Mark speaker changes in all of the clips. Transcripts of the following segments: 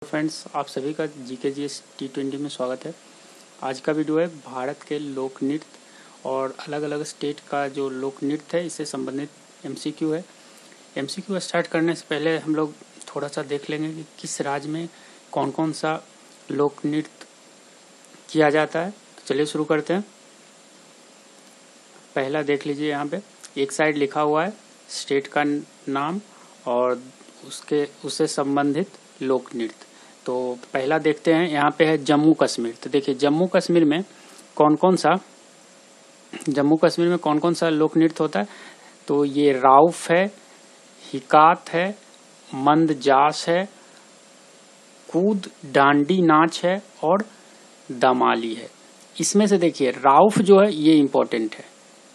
Speaker 1: Friends, आप सभी का जीके जीएस T20 में स्वागत है। आज का वीडियो है भारत के लोक नृत्य और अलग अलग स्टेट का जो लोक नृत्य है इससे संबंधित एमसीक्यू है। एमसीक्यू स्टार्ट करने से पहले हम लोग थोड़ा सा देख लेंगे कि किस राज्य में कौन कौन सा लोक नृत्य किया जाता है। तो चलिए शुरू करते हैं। पहला देख लीजिए, यहाँ पे एक साइड लिखा हुआ है स्टेट का नाम और उससे संबंधित लोक नृत्य। तो पहला देखते हैं, यहाँ पे है जम्मू कश्मीर। तो देखिए जम्मू कश्मीर में कौन कौन सा लोक नृत्य होता है। तो ये राउफ है, हिकात है, मंदजास है, कूद डांडी नाच है और दमाली है। इसमें से देखिए राउफ जो है ये इम्पोर्टेंट है,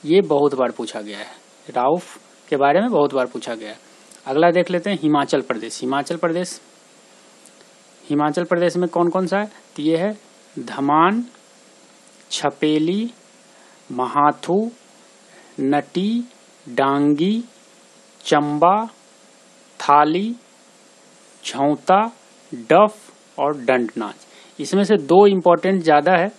Speaker 1: ये बहुत बार पूछा गया है, राउफ के बारे में बहुत बार पूछा गया है। अगला देख लेते हैं हिमाचल प्रदेश। हिमाचल प्रदेश में कौन कौन सा है। तो ये है धमान, छपेली, महाथू, नटी, डांगी, चंबा, थाली, झौंता, डफ और डंड नाच। इसमें से दो इम्पोर्टेंट ज़्यादा है।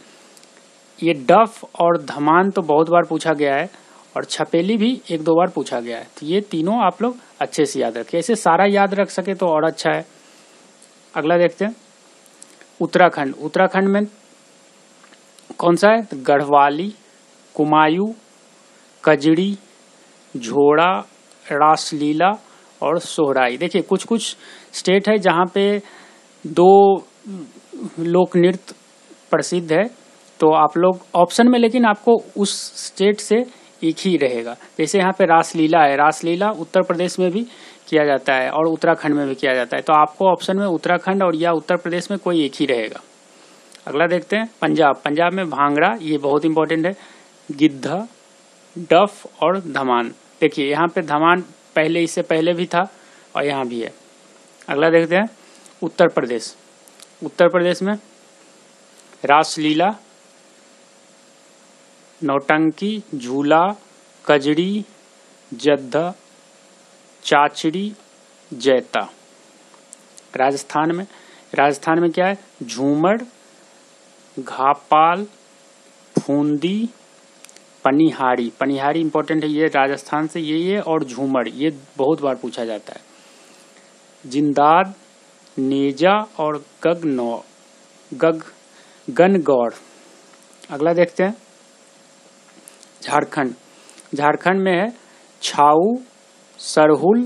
Speaker 1: ये डफ और धमान तो बहुत बार पूछा गया है और छपेली भी एक दो बार पूछा गया है। तो ये तीनों आप लोग अच्छे से याद रखें, ऐसे सारा याद रख सके तो और अच्छा है। अगला देखते हैं उत्तराखंड में कौन सा है। गढ़वाली, कुमायूं, कजड़ी, झोड़ा, रासलीला और सोहराई। देखिए कुछ कुछ स्टेट है जहाँ पे दो लोक नृत्य प्रसिद्ध है, तो आप लोग ऑप्शन में, लेकिन आपको उस स्टेट से एक ही रहेगा। जैसे यहाँ पे रासलीला है, रासलीला उत्तर प्रदेश में भी किया जाता है और उत्तराखंड में भी किया जाता है, तो आपको ऑप्शन में उत्तराखंड और या उत्तर प्रदेश में कोई एक ही रहेगा। अगला देखते हैं पंजाब में भांगड़ा, ये बहुत इंपॉर्टेंट है, गिद्धा, डफ और धमान। देखिए यहाँ पे धमान पहले, इससे पहले भी था और यहाँ भी है। अगला देखते हैं उत्तर प्रदेश में रासलीला, नौटंकी, झूला, कजड़ी, जद्दा, चाचड़ी, जैता। राजस्थान में क्या है। झूमर, घापाल, फूंदी, पनिहारी इंपॉर्टेंट है, ये राजस्थान से ये और झूमर ये बहुत बार पूछा जाता है। जिंदाद, नेजा और गनगौर। अगला देखते हैं झारखंड में है छाऊ, सरहुल,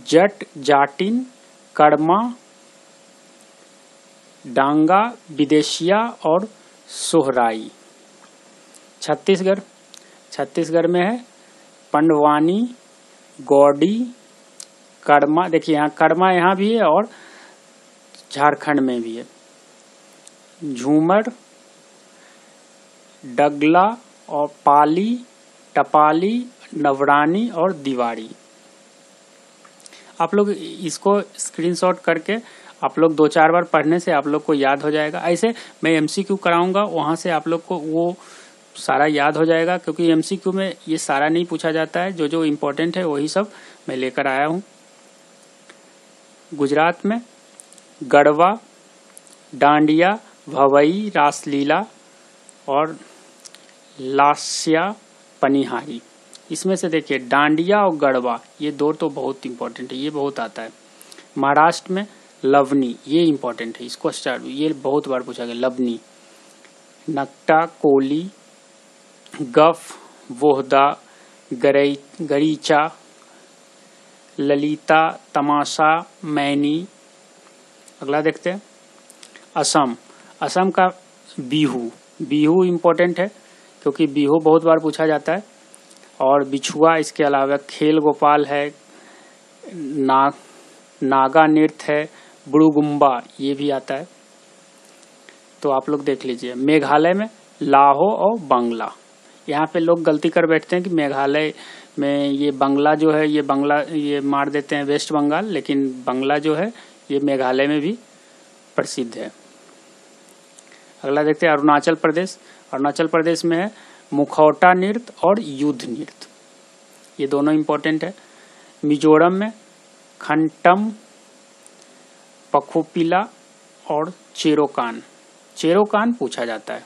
Speaker 1: जट, जाटिन, कड़मा, डांगा, विदेशिया और सोहराई। छत्तीसगढ़ में है पंडवानी, गौडी, कड़मा। देखिए यहाँ कड़मा यहाँ भी है और झारखंड में भी है। झूमर, डगला और पाली, टपाली, नवरानी और दिवाड़ी। आप लोग इसको स्क्रीनशॉट करके आप लोग 2-4 बार पढ़ने से आप लोग को याद हो जाएगा। ऐसे मैं एमसीक्यू कराऊंगा, वहां से आप लोग को वो सारा याद हो जाएगा, क्योंकि एमसीक्यू में ये सारा नहीं पूछा जाता है, जो जो इम्पोर्टेंट है वही सब मैं लेकर आया हूँ। गुजरात में गढ़वा, डांडिया, भवई, रासलीला और लास्या, पनिहारी। इसमें से देखिए डांडिया और गढ़वा ये दो तो बहुत इंपॉर्टेंट है, ये बहुत आता है। महाराष्ट्र में लवनी, ये इंपॉर्टेंट है, इसको स्टार्ट, ये बहुत बार पूछा गया। लवनी, नक्टा, कोली, गफ, वोहदा, गरीचा, ललिता, तमाशा, मैनी। अगला देखते हैं असम का बिहू इंपॉर्टेंट है, क्योंकि बिहू बहुत बार पूछा जाता है। और बिछुआ, इसके अलावा खेल गोपाल है, नागा नृत्य है, बुड़ुगुम्बा ये भी आता है। तो आप लोग देख लीजिए। मेघालय में लाहो और बांग्ला। यहाँ पे लोग गलती कर बैठते हैं कि मेघालय में ये बांग्ला जो है ये मार देते हैं वेस्ट बंगाल, लेकिन बांग्ला जो है ये मेघालय में भी प्रसिद्ध है। अगला देखते हैं अरुणाचल प्रदेश में है मुखौटा नृत्य और युद्ध नृत्य, ये दोनों इम्पोर्टेंट है। मिजोरम में खंटम, पखुपिला, और चेरोकान। चेरोकान पूछा जाता है।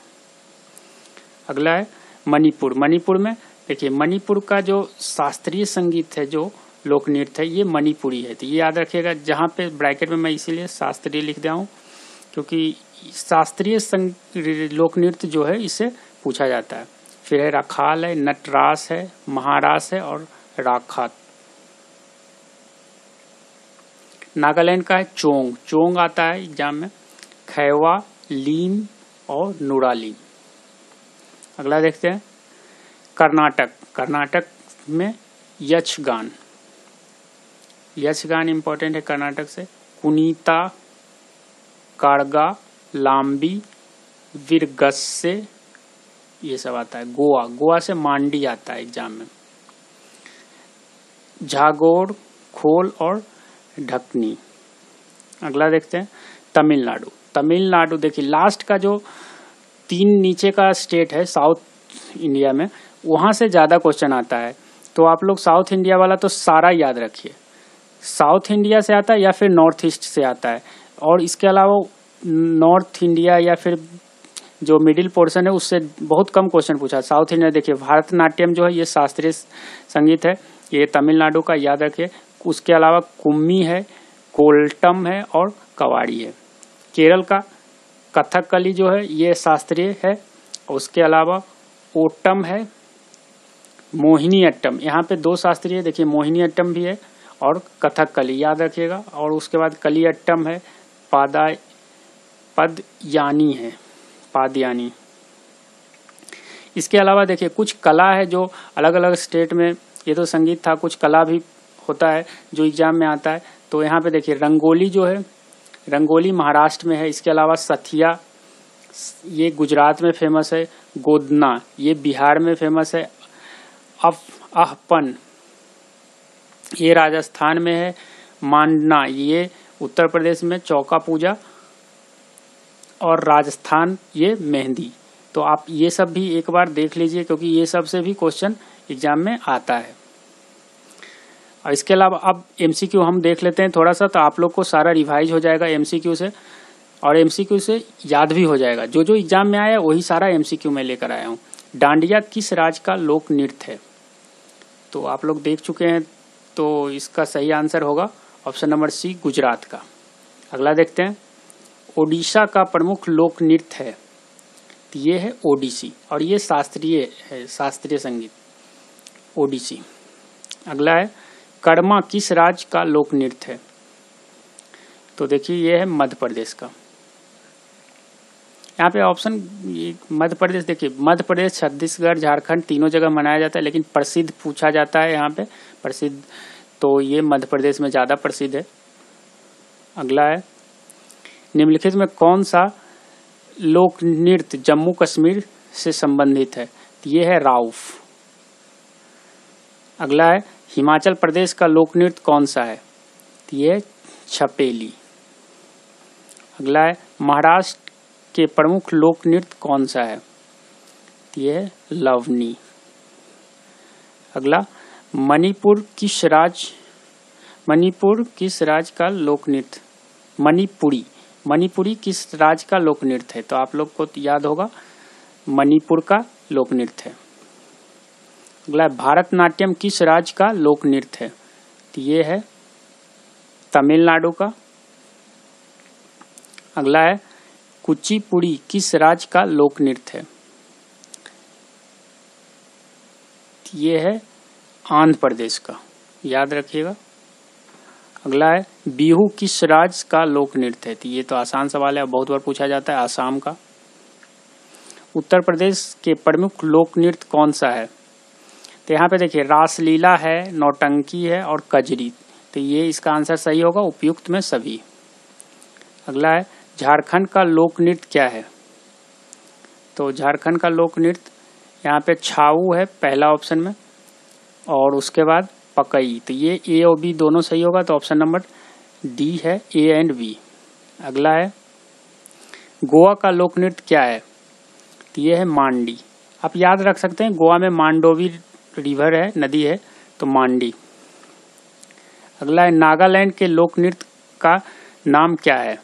Speaker 1: अगला है मणिपुर। मणिपुर में देखिए, मणिपुर का जो शास्त्रीय संगीत है, जो लोक नृत्य है, ये मणिपुरी है। तो ये याद रखिएगा, जहाँ पे ब्रैकेट में मैं इसीलिए शास्त्रीय लिख दिया हूँ, क्योंकि शास्त्रीय लोक नृत्य जो है इससे पूछा जाता है। फिर है रखाल है, नटरास है, महारास है और राखात। नागालैंड का है चोंग। चोंग आता है एग्जाम में। खैवा, लीम और नुरालीम। अगला देखते हैं कर्नाटक। कर्नाटक में यक्षगान। यक्षगान इंपॉर्टेंट है कर्नाटक से। कुनीता, काड़गा, लाम्बी, विरगस्से, ये सब आता है। गोवा। गोवा से मांडी आता है एग्जाम में। झागोर, खोल और ढकनी। अगला देखते हैं तमिलनाडु। तमिलनाडु देखिए, लास्ट का जो 3 नीचे का स्टेट है साउथ इंडिया में, वहां से ज्यादा क्वेश्चन आता है। तो आप लोग साउथ इंडिया वाला तो सारा याद रखिए। साउथ इंडिया से आता है या फिर नॉर्थ ईस्ट से आता है, और इसके अलावा नॉर्थ इंडिया या फिर जो मिडिल पोर्शन है उससे बहुत कम क्वेश्चन पूछा। साउथ इंडिया देखिए, भारतनाट्यम जो है ये शास्त्रीय संगीत है, ये तमिलनाडु का याद रखिए। उसके अलावा कुम्मी है, कोल्टम है और कवाड़ी है। केरल का कथकली जो है ये शास्त्रीय है। उसके अलावा ओटम है, मोहिनी अट्टम। यहाँ पे 2 शास्त्रीय, देखिए मोहिनी अट्टम भी है और कथकली याद रखिएगा। और उसके बाद कली अट्टम है, पदयानी है, पादयानी। इसके अलावा देखिए कुछ कला है जो अलग अलग स्टेट में, ये तो संगीत था, कुछ कला भी होता है जो एग्जाम में आता है। तो यहाँ पे देखिए रंगोली जो है, रंगोली महाराष्ट्र में है। इसके अलावा सथिया, ये गुजरात में फेमस है। गोदना, ये बिहार में फेमस है। आहपन, ये राजस्थान में है। मांडना, ये उत्तर प्रदेश में चौका पूजा। और राजस्थान ये मेहंदी। तो आप ये सब भी एक बार देख लीजिए, क्योंकि ये सब से भी क्वेश्चन एग्जाम में आता है। और इसके अलावा अब एमसीक्यू हम देख लेते हैं थोड़ा सा, तो आप लोग को सारा रिवाइज हो जाएगा एमसीक्यू से, और एमसीक्यू से याद भी हो जाएगा। जो जो एग्जाम में आया वही सारा एमसीक्यू में लेकर आया हूँ। डांडिया किस राज्य का लोक नृत्य है? तो आप लोग देख चुके हैं, तो इसका सही आंसर होगा ऑप्शन नंबर सी, गुजरात का। अगला देखते हैं ओडिशा का प्रमुख लोक नृत्य है। तो ये है ओडिसी, और ये शास्त्रीय है, शास्त्रीय संगीत ओडिसी। अगला है कर्मा किस राज्य का लोक नृत्य है? तो देखिए ये है मध्य प्रदेश का। यहाँ पे ऑप्शन मध्य प्रदेश, देखिए मध्य प्रदेश, छत्तीसगढ़, झारखंड तीनों जगह मनाया जाता है, लेकिन प्रसिद्ध पूछा जाता है यहाँ पे प्रसिद्ध, तो ये मध्य प्रदेश में ज्यादा प्रसिद्ध है। अगला है निम्नलिखित में कौन सा लोक नृत्य जम्मू कश्मीर से संबंधित है? तो ये है राउफ। अगला है हिमाचल प्रदेश का लोक नृत्य कौन सा है? तो ये छपेली। अगला है महाराष्ट्र के प्रमुख लोक नृत्य कौन सा है? तो ये है लवनी। अगला मणिपुर किस राज्य का लोक नृत्य? मणिपुरी किस राज्य का लोक नृत्य है? तो आप लोग को याद होगा मणिपुर का लोक नृत्य है। अगला भारतनाट्यम किस राज्य का लोक नृत्य है? तो ये है तमिलनाडु का। अगला है कुचिपुड़ी किस राज्य का लोक नृत्य है? तो ये है आंध्र प्रदेश का, याद रखिएगा। अगला है बिहू किस राज्य का लोक नृत्य है? तो ये तो आसान सवाल है, बहुत बार पूछा जाता है, आसाम का। उत्तर प्रदेश के प्रमुख लोक नृत्य कौन सा है? तो यहाँ पे देखिए रासलीला है, नौटंकी है और कजरी। तो ये इसका आंसर सही होगा, उपयुक्त में सभी। अगला है झारखंड का लोक नृत्य क्या है? तो झारखंड का लोक नृत्य यहाँ पे छाऊ है पहला ऑप्शन में, और उसके बाद पकई। तो ये ए और बी दोनों सही होगा, तो ऑप्शन नंबर डी है, ए एंड बी। अगला है गोवा का लोक नृत्य क्या है? तो ये है मांडी। आप याद रख सकते हैं, गोवा में मांडोवी रिवर है, नदी है, तो मांडी। अगला है नागालैंड के लोक नृत्य का नाम क्या है?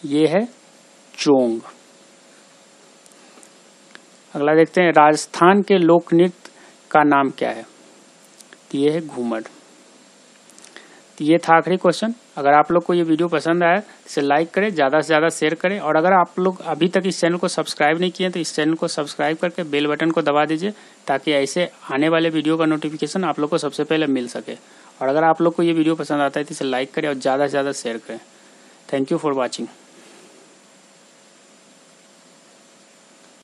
Speaker 1: ये है चोंग। अगला देखते हैं, राजस्थान के लोक नृत्य का नाम क्या है? तो ये है घूमर। तो ये था आखिरी क्वेश्चन। अगर आप लोग को ये वीडियो पसंद आया इसे लाइक करें, ज़्यादा से ज़्यादा शेयर करें, और अगर आप लोग अभी तक इस चैनल को सब्सक्राइब नहीं किए तो इस चैनल को सब्सक्राइब करके बेल बटन को दबा दीजिए, ताकि ऐसे आने वाले वीडियो का नोटिफिकेशन आप लोग को सबसे पहले मिल सके। और अगर आप लोग को ये वीडियो पसंद आता है तो इसे लाइक करें और ज़्यादा से ज़्यादा शेयर करें। Thank you for watching.